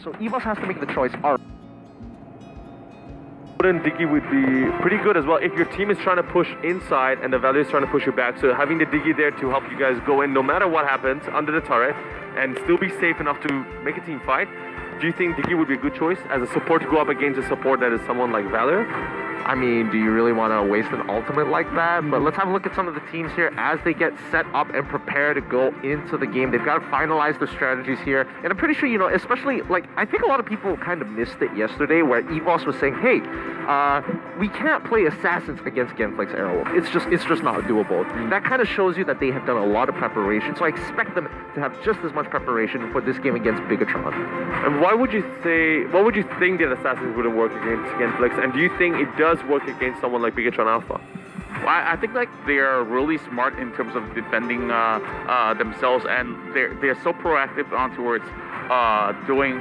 So EVOS has to make the choice. All right. And Diggy would be pretty good as well if your team is trying to push inside and the Valor is trying to push you back. So having the Diggy there to help you guys go in no matter what happens under the turret and still be safe enough to make a team fight. Do you think Diggy would be a good choice as a support to go up against a support that is someone like Valor? I mean, do you really want to waste an ultimate like that? But let's have a look at some of the teams here as they get set up and prepare to go into the game. They've got to finalize their strategies here. And I'm pretty sure, you know, especially, like, I think a lot of people kind of missed it yesterday where EVOS was saying, hey, we can't play Assassins against Genflix Airwolf. It's just not doable. That kind of shows you that they have done a lot of preparation. So I expect them to have just as much preparation for this game against Bigatron. And what would you think that Assassins wouldn't work against Genflix? And do you think it does work against someone like Bigatron Alpha? Well, I think like they are really smart in terms of defending themselves, and they're so proactive on towards doing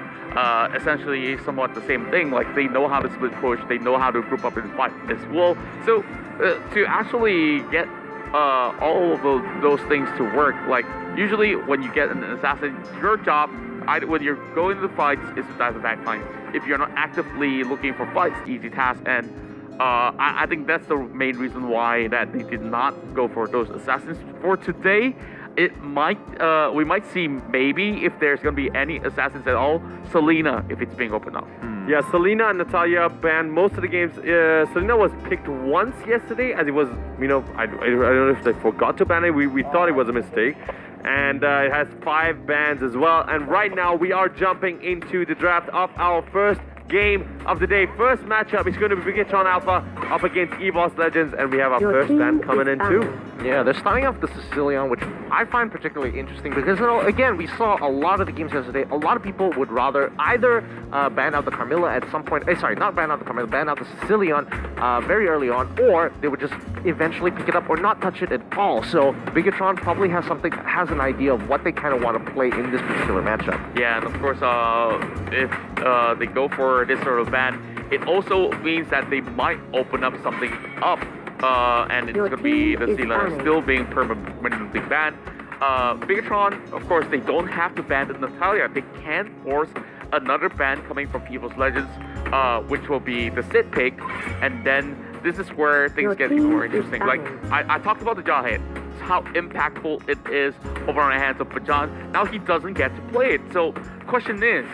essentially somewhat the same thing. Like they know how to split push, they know how to group up and fight as well. So to actually get all of those things to work, like usually when you get an assassin, your job either when you're going to the fights is to dive the backline. If you're not actively looking for fights, easy task. And I think that's the main reason why that they did not go for those assassins for today. It might we might see maybe if there's gonna be any assassins at all, Selena if it's being opened up. Yeah, Selena and Natalia banned most of the games. Selena was picked once yesterday, as it was, you know, I don't know if they forgot to ban it. We thought it was a mistake. And it has 5 bans as well. And right now we are jumping into the draft of our first game of the day. First matchup is going to be Bigatron Alpha up against EVOS Legends, and we have our first ban coming in too. Yeah, they're starting off the Sicilian, which I find particularly interesting because, you know, again, we saw a lot of the games yesterday. A lot of people would rather either ban out the Carmilla at some point. Sorry, not ban out the Carmilla, ban out the Sicilian very early on, or they would just eventually pick it up or not touch it at all. So Bigatron probably has an idea of what they kind of want to play in this particular matchup. Yeah, and of course, if they go for this sort of ban, it also means that they might open up something up. And it's going to be the Sealer still being permanently banned. Bigatron, of course, they don't have to ban the Natalia. They can force another ban coming from EVOS Legends, which will be the Sid pick. And then this is where things get even more interesting. Like, I talked about the Jawhead, how impactful it is over on the hands of Bajan. Now he doesn't get to play it. So, question is,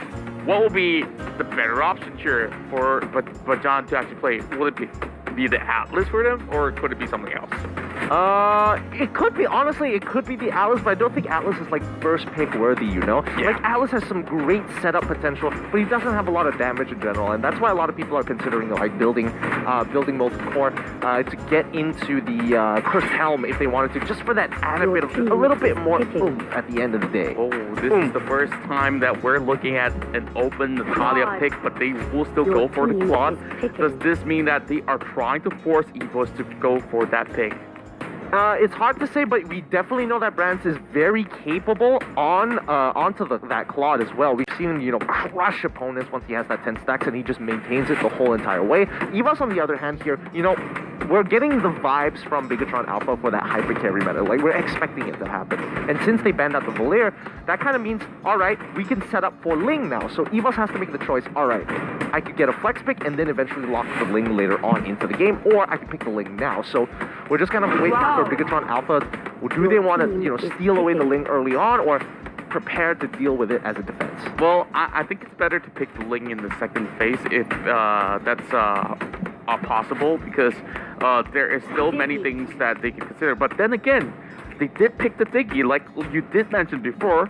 what will be the better option here for Bajan to actually play? Will it be the Atlas for them, or could it be something else? It could be, honestly, it could be the Atlas, but I don't think Atlas is like first pick worthy, you know? Yeah. Like Atlas has some great setup potential, but he doesn't have a lot of damage in general, and that's why a lot of people are considering like building multi-core to get into the Cursed Helm if they wanted to, just for that added bit of a little bit more oomph at the end of the day. Oh, this is the first time that we're looking at an open Natalia pick, but they will still go for the Claude. Does this mean that they are trying to force EVOS to go for that pick? It's hard to say, but we definitely know that Brands is very capable onto that Claude as well. We've seen him, you know, crush opponents once he has that 10 stacks, and he just maintains it the whole entire way. EVOS, on the other hand, here, you know, we're getting the vibes from Bigatron Alpha for that hyper carry meta. Like, we're expecting it to happen. And since they banned out the Valier, that kind of means, all right, we can set up for Ling now. So EVOS has to make the choice, all right, I could get a flex pick and then eventually lock the Ling later on into the game, or I can pick the Ling now. So we're just kind of waiting for Bigatron Alpha. Do they want to, you know, steal away the Ling early on, or prepare to deal with it as a defense? Well, I think it's better to pick the Ling in the second phase if that's possible, because there is still many things that they can consider. But then again, they did pick the Diggy, like you did mention before.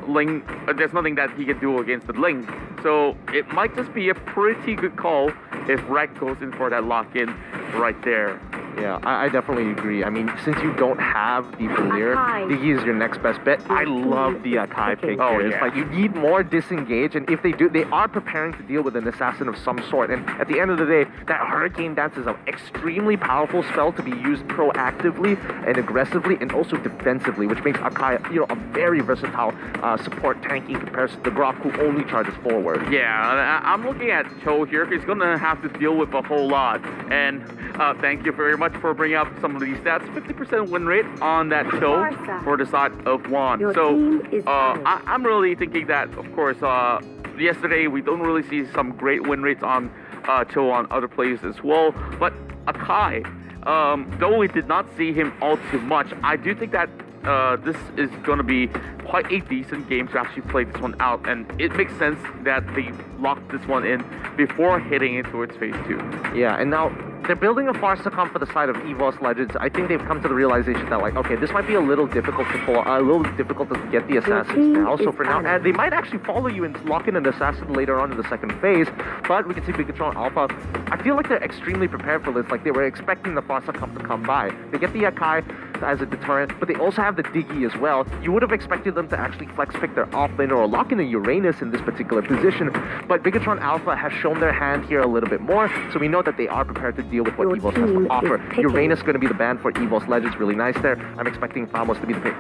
Ling, there's nothing that he can do against the Ling, so it might just be a pretty good call if Rek goes in for that lock-in right there. Yeah, I definitely agree. I mean, since you don't have the Valier, Diggy is your next best bet. I love the Akai pick Oh, here. yeah. It's like you need more disengage, and if they do, they are preparing to deal with an assassin of some sort. And at the end of the day, that Hurricane Dance is an extremely powerful spell to be used proactively and aggressively, and also defensively, which makes Akai, you know, a very versatile support tank in comparison to Grok, who only charges forward. Yeah, I'm looking at Cho here. He's gonna have to deal with a whole lot. And thank you very much for bringing up some of these stats. 50% win rate on that Cho for the side of Juan. So I'm really thinking that, of course, yesterday. We don't really see some great win rates on Cho on other players as well. But Akai, though we did not see him all too much, I do think that this is going to be quite a decent game to actually play this one out, and it makes sense that they locked this one in before hitting it towards phase 2. Yeah, and now they're building a Farsacom for the side of EVOS Legends. I think they've come to the realization that, like, okay, this might be a little difficult to pull, a little difficult to get the assassins now. So for now, and they might actually follow you and lock in an assassin later on in the second phase. But we can see Bigatron Alpha. I feel like they're extremely prepared for this. Like, they were expecting the Farsacom to come by. They get the Akai as a deterrent, but they also have the Diggy as well. You would have expected them to actually flex pick their offlaner or lock in a Uranus in this particular position. But Bigatron Alpha has shown their hand here a little bit more, so we know that they are prepared to deal with what EVOS has to offer. Uranus is going to be the ban for EVOS Legends, really nice there. I'm expecting Famos to be the pick.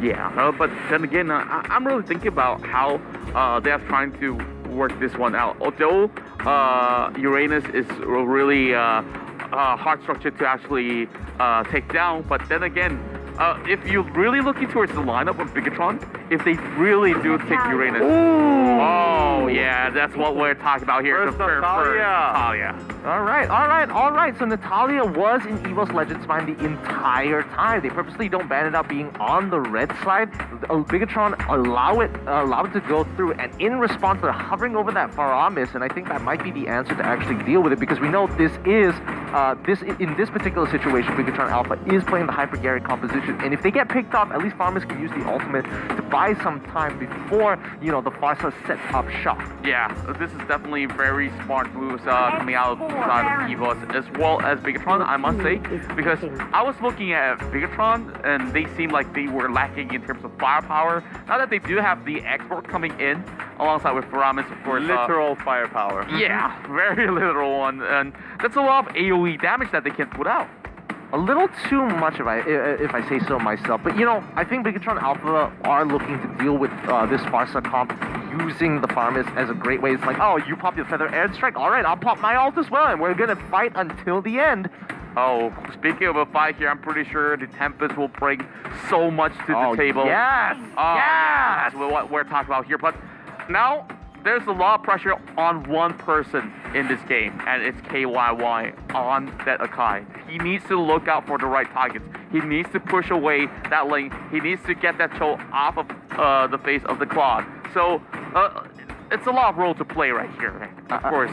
Yeah, but then again, I'm really thinking about how they are trying to work this one out. Although Uranus is really hard structure to actually take down, but then again, if you're really looking towards the lineup of Bigatron, if they really do take Uranus, oh yeah, that's what we're talking about here. First Natalia. All right. So Natalia was in EVOS Legends Mine the entire time. They purposely don't ban it out being on the red side. Bigatron allow it to go through, and in response, they're hovering over that Faramis, and I think that might be the answer to actually deal with it, because we know this is in this particular situation, Bigatron Alpha is playing the Hyper Gary composition, and if they get picked off, at least Faramis can use the ultimate to buy some time before, you know, the Farsa sets up shop. Yeah, this is definitely very smart moves coming out of the side of EVOS as well as Bigatron, I must say, because I was looking at Bigatron and they seemed like they were lacking in terms of firepower. Now that they do have the export coming in alongside with Faramis, of course. Literal firepower. Yeah, very literal one, and that's a lot of AoE damage that they can put out. A little too much if I say so myself, but you know, I think Bigatron Alpha are looking to deal with this Farsa comp using the Faramis as a great way. It's like, oh, you pop your Feather Airstrike, alright, I'll pop my ult as well, and we're gonna fight until the end. Oh, speaking of a fight here, I'm pretty sure the Tempest will bring so much to the table. Yes! Yes! That's what we're talking about here, but now there's a lot of pressure on one person in this game, and it's KYY on that Akai. He needs to look out for the right targets. He needs to push away that lane. He needs to get that Cho off of the face of the Claude. So, it's a lot of role to play right here. Of course,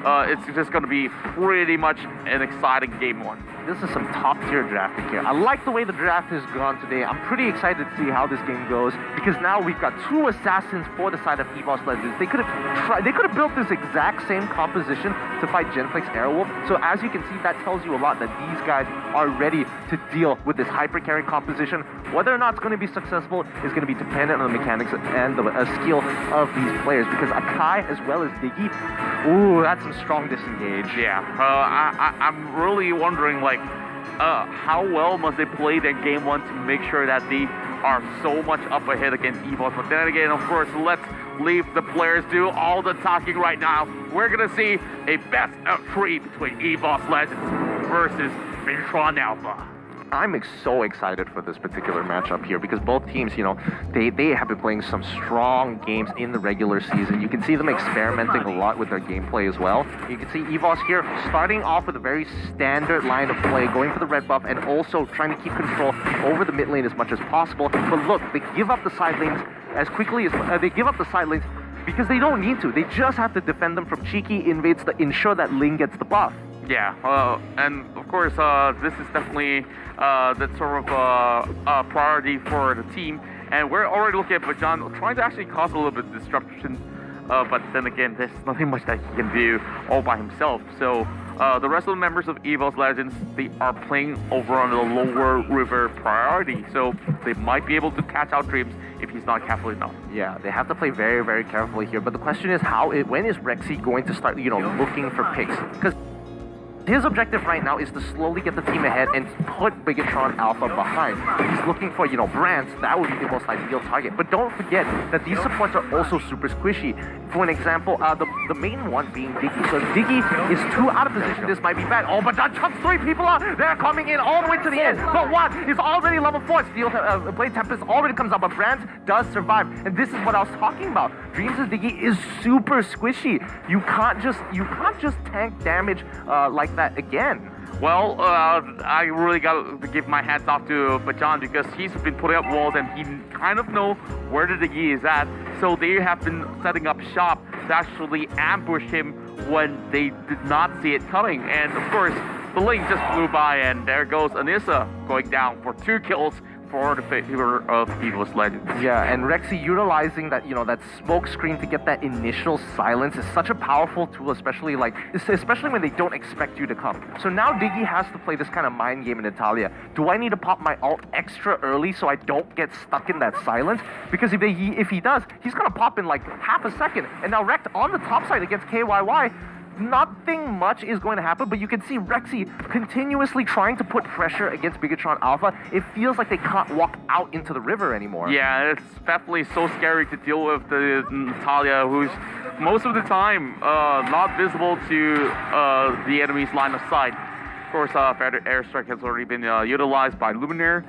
it's just going to be pretty much an exciting game one. This is some top-tier drafting here. I like the way the draft has gone today. I'm pretty excited to see how this game goes, because now we've got two assassins for the side of EVOS Legends. They could have built this exact same composition to fight Genflex Airwolf. So as you can see, that tells you a lot that these guys are ready to deal with this hyper carry composition. Whether or not it's going to be successful is going to be dependent on the mechanics and the skill of these players, because Akai as well as Diggy, ooh, that's some strong disengage. Yeah, I'm really wondering, like, how well must they play their game one to make sure that they are so much up ahead against EVOS. But then again, of course, let's leave the players do all the talking right now. We're gonna see a best of 3 between EVOS Legends versus Bigatron Alpha. I'm so excited for this particular matchup here, because both teams, you know, they have been playing some strong games in the regular season. You can see them experimenting a lot with their gameplay as well. You can see EVOS here starting off with a very standard line of play, going for the red buff and also trying to keep control over the mid lane as much as possible. But look, they give up the side lanes as quickly as they give up the side lanes because they don't need to. They just have to defend them from cheeky invades to ensure that Ling gets the buff. Yeah, and of course, this is definitely that sort of a priority for the team. And we're already looking at Bajan trying to actually cause a little bit of disruption. But then again, there's nothing much that he can do all by himself. So the rest of the members of EVOS Legends, they are playing over on the lower river priority. So they might be able to catch out Dreams if he's not careful enough. Yeah, they have to play very, very carefully here. But the question is, when is Rexy going to start, you know, looking for picks? Because his objective right now is to slowly get the team ahead and put Bigatron Alpha behind. He's looking for, you know, Brands. That would be the most ideal target. But don't forget that these supports are also super squishy. For an example, the main one being Diggy. So if Diggy is too out of position, this might be bad. Oh, but that chumps 3 people out. They're coming in all the way to the end. But what? He's already level 4. Steel Blade Tempest already comes up, but Brands does survive. And this is what I was talking about. Dreams' Diggy is super squishy. You can't just tank damage like that again. Well, I really got to give my hats off to Bajan because he's been putting up walls and he kind of know where the Diggy is at. So they have been setting up shop to actually ambush him when they did not see it coming. And of course, the link just flew by and there goes Anissa going down for 2 kills for the favor of EVO's Legends. Yeah, and Rexy utilizing that, that smoke screen to get that initial silence is such a powerful tool, especially when they don't expect you to come. So now Diggy has to play this kind of mind game in Natalia. Do I need to pop my ult extra early so I don't get stuck in that silence? Because if he does, he's gonna pop in like half a second. And now Rekt on the top side against KYY, nothing much is going to happen, but you can see Rexy continuously trying to put pressure against Bigetron Alpha. It feels like they can't walk out into the river anymore. Yeah, it's definitely so scary to deal with the Natalia, who's most of the time not visible to the enemy's line of sight. Of course, Feather Airstrike has already been utilized by Luminaire.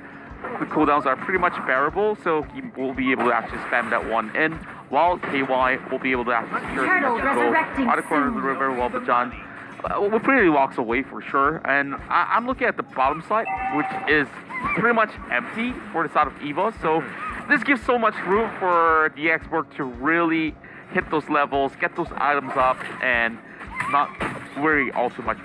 The cooldowns are pretty much bearable, so he will be able to actually spam that one in, while KY will be able to actually secure the out of corner of the river, while Bajan pretty walks away for sure. And I'm looking at the bottom side, which is pretty much empty for the side of EVO, so this gives so much room for the Export to really hit those levels, get those items up, and not worry all too much.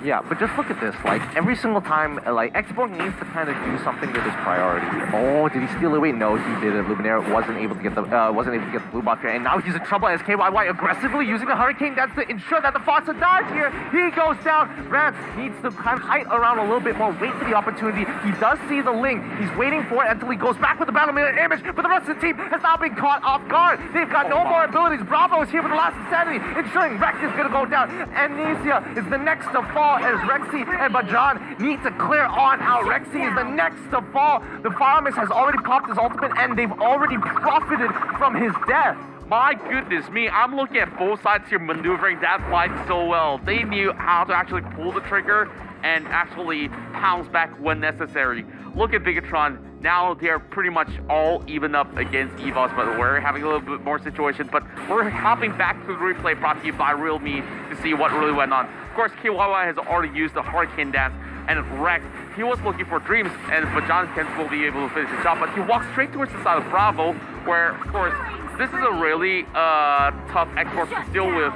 Yeah, but just look at this. Like every single time, Xborg needs to kind of do something with his priority. Oh, did he steal away? No, he didn't. Luminaire wasn't able to get the blue buff here, and now he's in trouble as KYY aggressively using the Hurricane Dance to ensure that the Foxa dies here. He goes down. Rance needs to kind of hide around a little bit more, wait for the opportunity. He does see the link. He's waiting for it until he goes back with the battle mirror image, but the rest of the team has now been caught off guard. They've got no more abilities. Bravo is here for the last insanity, ensuring Rex is going to go down. Amnesia is the next to fall as Rexy and Bajan need to clear on out. Rexy is the next to fall. The Faramis has already popped his ultimate and they've already profited from his death. My goodness me, I'm looking at both sides here maneuvering that fight so well. They knew how to actually pull the trigger and actually pounce back when necessary. Look at Bigetron. Now they're pretty much all even up against EVOS, but we're having a little bit more situation. But we're hopping back to the replay brought to you by Realme to see what really went on. Of course, KYY has already used the Hurricane Dance, and Rekt, he was looking for Dreams, and Bajan will be able to finish the job, but he walks straight towards the side of Bravo, where, of course, this is a really tough export to deal with.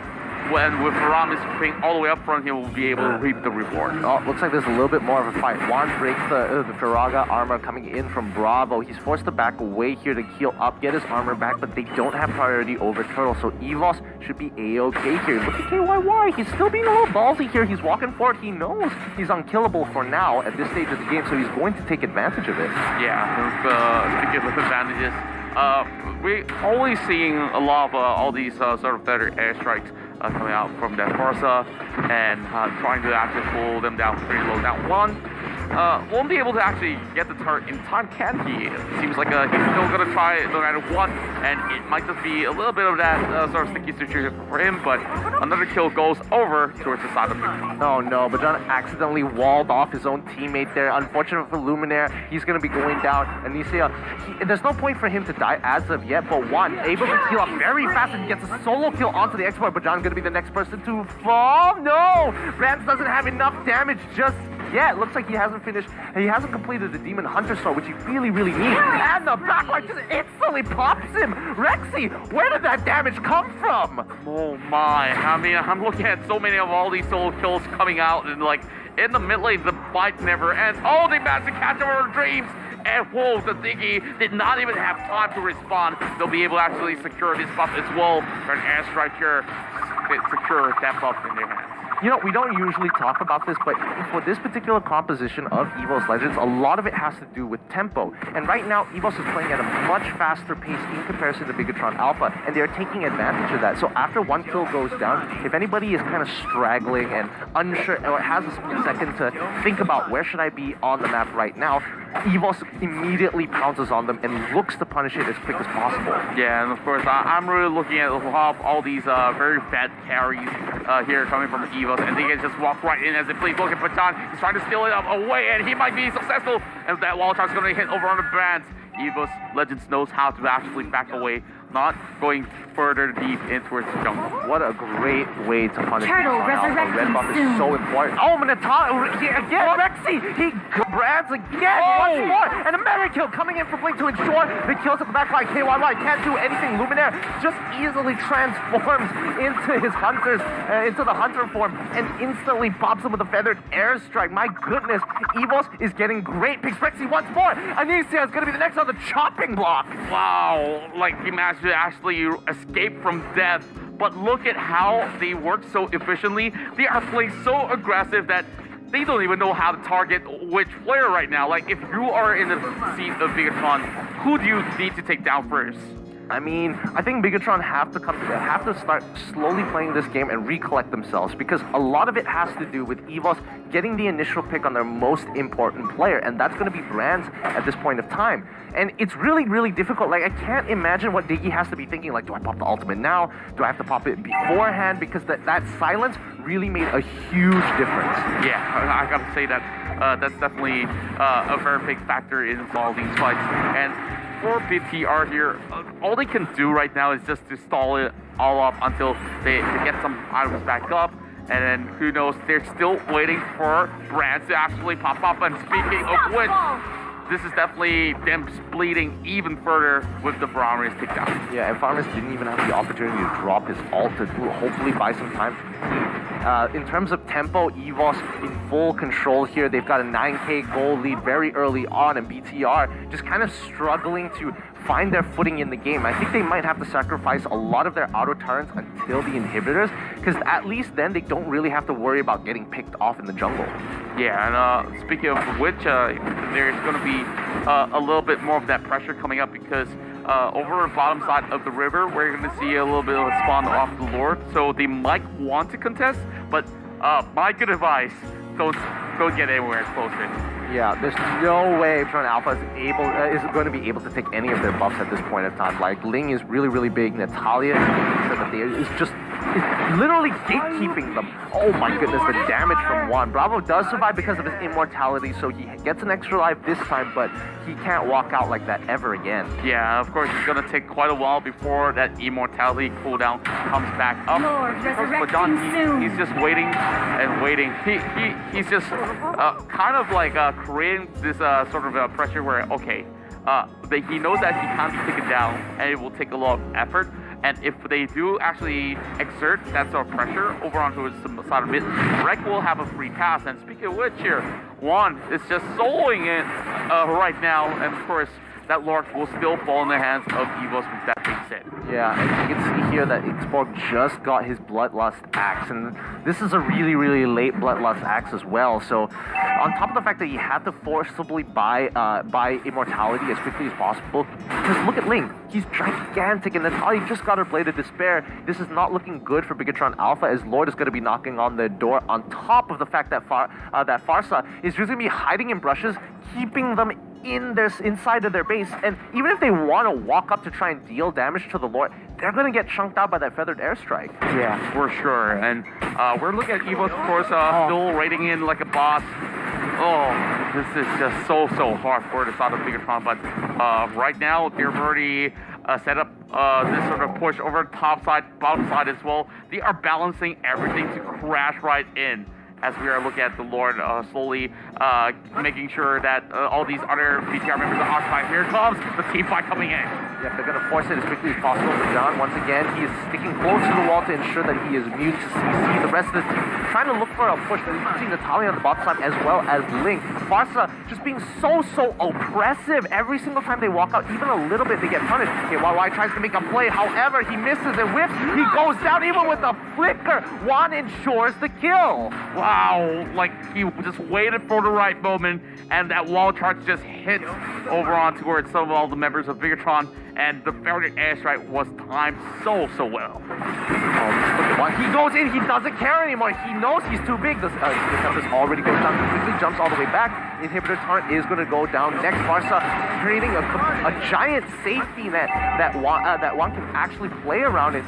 When with Faramis being all the way up front, he will be able to reap the reward. Oh, looks like there's a little bit more of a fight. Juan breaks the Firaga armor coming in from Bravo. He's forced to back away here to heal up, get his armor back, but they don't have priority over Turtle, so EVOS should be A-okay here. Look at KYY. He's still being a little ballsy here. He's walking forward. He knows he's unkillable for now at this stage of the game, so he's going to take advantage of it. Yeah, to give us advantages. We're always seeing a lot of all these sort of better airstrikes coming out from that Forza and trying to actually pull them down pretty low. Now, Juan won't be able to actually get the turret in time, can he? It seems like he's still going to try no matter what, and it might just be a little bit of that sort of sticky situation for him, but another kill goes over towards the side of him. Oh no, Bajan accidentally walled off his own teammate there. Unfortunate for Luminaire, he's going to be going down. Anicia, there's no point for him to die as of yet, but Juan able to heal up very fast and gets a solo kill onto the export. Bajan going to be the next person to fall. No! Rance doesn't have enough damage just yet. Looks like he hasn't finished. He hasn't completed the Demon Hunter Sword, which he really, really needs. And the backline just instantly pops him. Rexy, where did that damage come from? Oh my! I mean, I'm looking at so many of all these solo kills coming out, and like in the mid lane, the fight never ends. Oh, they managed to catch over Dreams. And whoa, the Diggy did not even have time to respond. They'll be able to actually secure this buff as well. For an airstrike here, secure that buff in their hands. You know, we don't usually talk about this, but for this particular composition of EVOS Legends, a lot of it has to do with tempo. And right now, EVOS is playing at a much faster pace in comparison to Bigetron Alpha, and they're taking advantage of that. So after one kill goes down, if anybody is kind of straggling and unsure, or has a split second to think about where should I be on the map right now, EVOS immediately pounces on them and looks to punish it as quick as possible. Yeah, and of course, I'm really looking at all these very fat carries here coming from EVOS, and they can just walk right in as they please. Look at Bajan, he's trying to steal it away, and he might be successful, and that wall charge is going to hit over on the brands. EVOS Legends knows how to actually back away not going further deep in towards the jungle. What a great way to punish Turtle Bigatron Alpha. resurrecting Red buff is soon. so important. Oh, Minotaro again. Rexy, he grabs again once more. And a meta kill coming in for Blink to ensure the kills at the back line. KYY can't do anything. Luminaire just easily transforms into his hunters, into the hunter form, and instantly pops him with a feathered airstrike. My goodness, Evos is getting great picks. Rexy once more. Anicia is going to be the next on the chopping block. Wow, like he managed to actually escape from death. But look at how they work so efficiently. They are playing so aggressive that they don't even know how to target which player right now. Like, if you are in the seat of Bigatron, who do you need to take down first? I mean, I think Bigatron have to start slowly playing this game and recollect themselves, because a lot of it has to do with EVOS getting the initial pick on their most important player, and that's going to be Brands at this point of time. And it's really, really difficult. Like, I can't imagine what Diggy has to be thinking. Like, do I pop the ultimate now? Do I have to pop it beforehand? Because that silence really made a huge difference. Yeah, I gotta say that that's definitely a very big factor in all these fights. And for BTR here, all they can do right now is just to stall it all up until they get some items back up. And then, who knows, they're still waiting for Brands to actually pop up. And speaking of which, this is definitely them bleeding even further with the Braum Race takedown. Yeah, and Farmers didn't even have the opportunity to drop his ult to hopefully buy some time for the team. In terms of tempo, EVOS in full control here. They've got a 9k goal lead very early on, and BTR just kind of struggling to find their footing in the game. I think they might have to sacrifice a lot of their auto turns until the inhibitors, because at least then they don't really have to worry about getting picked off in the jungle. Yeah, and speaking of which, there's going to be a little bit more of that pressure coming up, because over the bottom side of the river, we're going to see a little bit of a spawn off the Lord, so they might want to contest, but my good advice, don't get anywhere closer. Yeah, there's no way Bigatron Alpha is going to be able to take any of their buffs at this point in time. Like, Ling is really, really big. Natalia is literally gatekeeping them. Oh my goodness, the damage from Juan. Bravo does survive because of his immortality, so he gets an extra life this time, but he can't walk out like that ever again. Yeah, of course, it's going to take quite a while before that immortality cooldown comes back up. Lord, But John, soon. he's just waiting and waiting. He's just kind of like creating this sort of pressure where, okay, he knows that he can't be taken down, and it will take a lot of effort. And if they do actually exert that sort of pressure over onto his side of mid, Rek will have a free pass. And speaking of which here, Juan is just soloing it right now. And of course, that Lord will still fall in the hands of EVOS with that being said. Yeah, and you can see here that Xborg just got his Bloodlust Axe, and this is a really, really late Bloodlust Axe as well. So, on top of the fact that he had to forcibly buy Immortality as quickly as possible, because look at Ling, he's gigantic, and Natalia just got her Blade of Despair. This is not looking good for Bigatron Alpha, as Lord is going to be knocking on their door, on top of the fact that Pharsa is just going to be hiding in brushes, keeping them inside of their base, and even if they want to walk up to try and deal damage to the Lord, they're going to get chunked out by that feathered airstrike. Yeah, for sure. And we're looking at EVOS, of course, still raiding in like a boss. Oh, this is just so hard for the side of Bigatron, but right now they've already set up this sort of push over top side, bottom side as well. They are balancing everything to crash right in, as we are looking at the Lord slowly making sure that all these other BTR members are occupied. Here comes the team fight coming in. Yeah, they're going to force it as quickly as possible. But John, once again, he is sticking close to the wall to ensure that he is immune to CC. The rest of the team trying to look for a push, but you can see Natalia on the bottom side as well as Link. Pharsa just being so oppressive. Every single time they walk out, even a little bit, they get punished. Okay, YY tries to make a play. However, he misses and whiffs. He goes down even with a flicker. Juan ensures the kill. Wow, like he just waited for the right moment, and that wall charge just hit over on towards some of all the members of Bigatron, and the feathered airstrike was timed so well. He goes in, he doesn't care anymore. He knows he's too big. This already goes down. He quickly jumps all the way back. Inhibitor turret is going to go down next. Pharsa creating a giant safety net that one can actually play around it.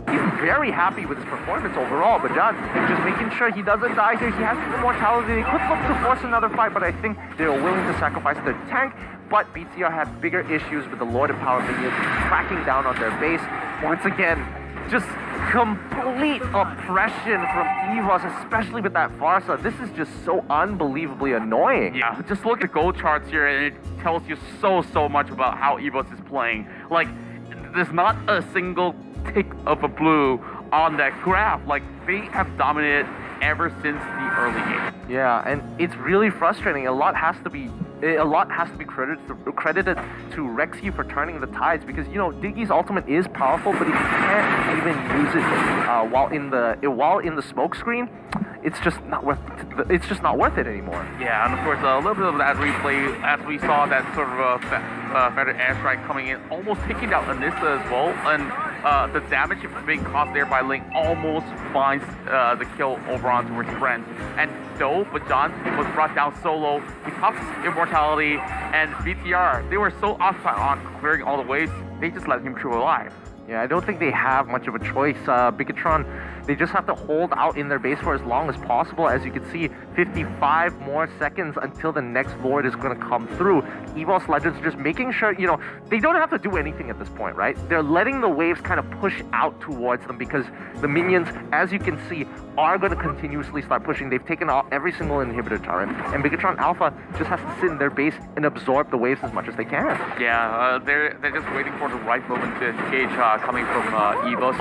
He's very happy with his performance overall. But John, just making sure he doesn't die here. He has the immortality. They could look to force another fight, but I think they're willing to sacrifice their tank. But BTR had bigger issues with the Lord of Power minions cracking down on their base. Once again, just complete oppression from EVOS, especially with that Farsa. This is just so unbelievably annoying. Yeah, just look at the goal charts here and it tells you so much about how EVOS is playing. Like, there's not a single tick of a blue on that graph. Like, they have dominated ever since the early game. Yeah, and it's really frustrating. A lot has to be credited to Rexy for turning the tides, because you know Diggy's ultimate is powerful, but if you can't even use it while in the smoke screen, it's just not worth it anymore. Yeah, and of course a little bit of that replay as we saw that sort of feathered airstrike coming in, almost taking down Anissa as well, and the damage being caused there by Ling almost finds the kill over onto his friend. And though Bajan was brought down solo, he pops his immortality, and BTR, they were so occupied on clearing all the waves, they just let him through alive. Yeah, I don't think they have much of a choice. Bigatron, they just have to hold out in their base for as long as possible. As you can see, 55 more seconds until the next Lord is going to come through. EVOS Legends just making sure, you know, they don't have to do anything at this point, right? They're letting the waves kind of push out towards them, because the minions, as you can see, are going to continuously start pushing. They've taken out every single inhibitor turret, and Bigatron Alpha just has to sit in their base and absorb the waves as much as they can. Yeah, they're just waiting for the right moment to engage coming from EVOS.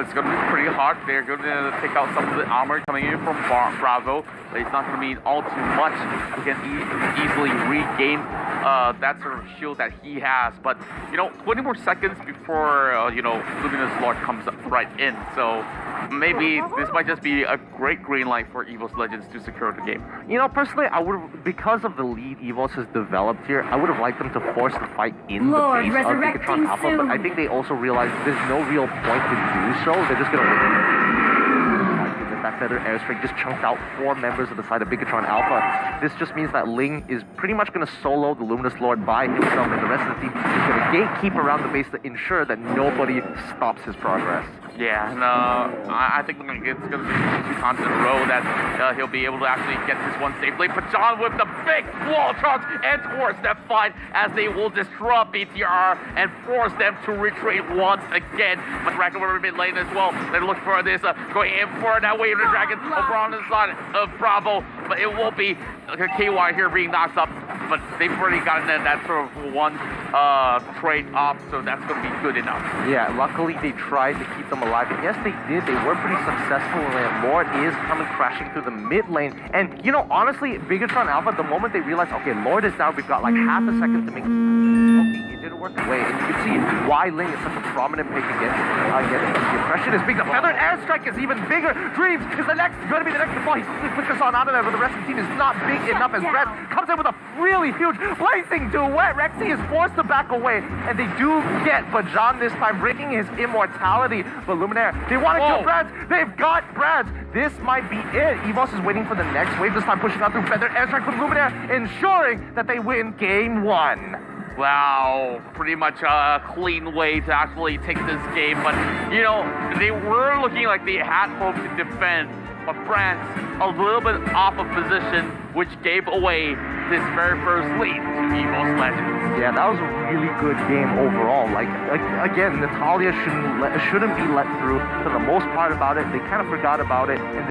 It's going to be pretty hard. They're going to take out some of the armor coming in from Bravo, but it's not going to mean all too much. He can easily regain that sort of shield that he has. But, you know, 20 more seconds before, you know, Luminous Lord comes up right in. So maybe this might just be a great green light for EVOS Legends to secure the game. You know, personally, I would, because of the lead EVOS has developed here, I would have liked them to force the fight in the base of Bigatron Alpha, but I think they also realize there's no real point to do so. They're just going to that feather airstrike just chunked out 4 members of the side of Bigatron Alpha. This just means that Ling is pretty much going to solo the Luminous Lord by himself, and the rest of the team is going to gatekeep around the base to ensure that nobody stops his progress. Yeah, and I think it's going to be 2 times in a row that he'll be able to actually get this one safely. But John with the big wall charge and towards that fight, as they will disrupt BTR and force them to retreat once again. But Dragon will remain late as well. They're looking for this, going in for that Wave of the Dragon over on the side of Bravo. But it will be KY here being knocked up. But they've already gotten that sort of one trade off, so that's going to be good enough. Yeah, luckily they tried to keep them alive, and yes, they did. They were pretty successful, and Lord is coming crashing through the mid lane. And, you know, honestly, Bigatron Alpha, the moment they realized, okay, Lord is down, we've got like half a second to make... Okay, it didn't work away, and you can see why Ling is such a prominent pick against the oppression is big. The feathered airstrike is even bigger. Dreams is the next, going to be the next ball. He puts this on out of there, but the rest of the team is not big enough, as Brett comes in with a really huge blazing duet. Rexy is forced to back away, and they do get Bajan this time, breaking his immortality. But Luminaire, they want to kill Brads. They've got Brads. This might be it. EVOS is waiting for the next wave, this time pushing out through feathered airstrike from Luminaire, ensuring that they win game 1. Wow, pretty much a clean way to actually take this game. But, you know, they were looking like they had hope to defend, but France a little bit off of position, which gave away this very first lead to EVOS Legends. Yeah, that was a really good game overall. Like again, Natalia shouldn't be let through for the most part about it. They kind of forgot about it. And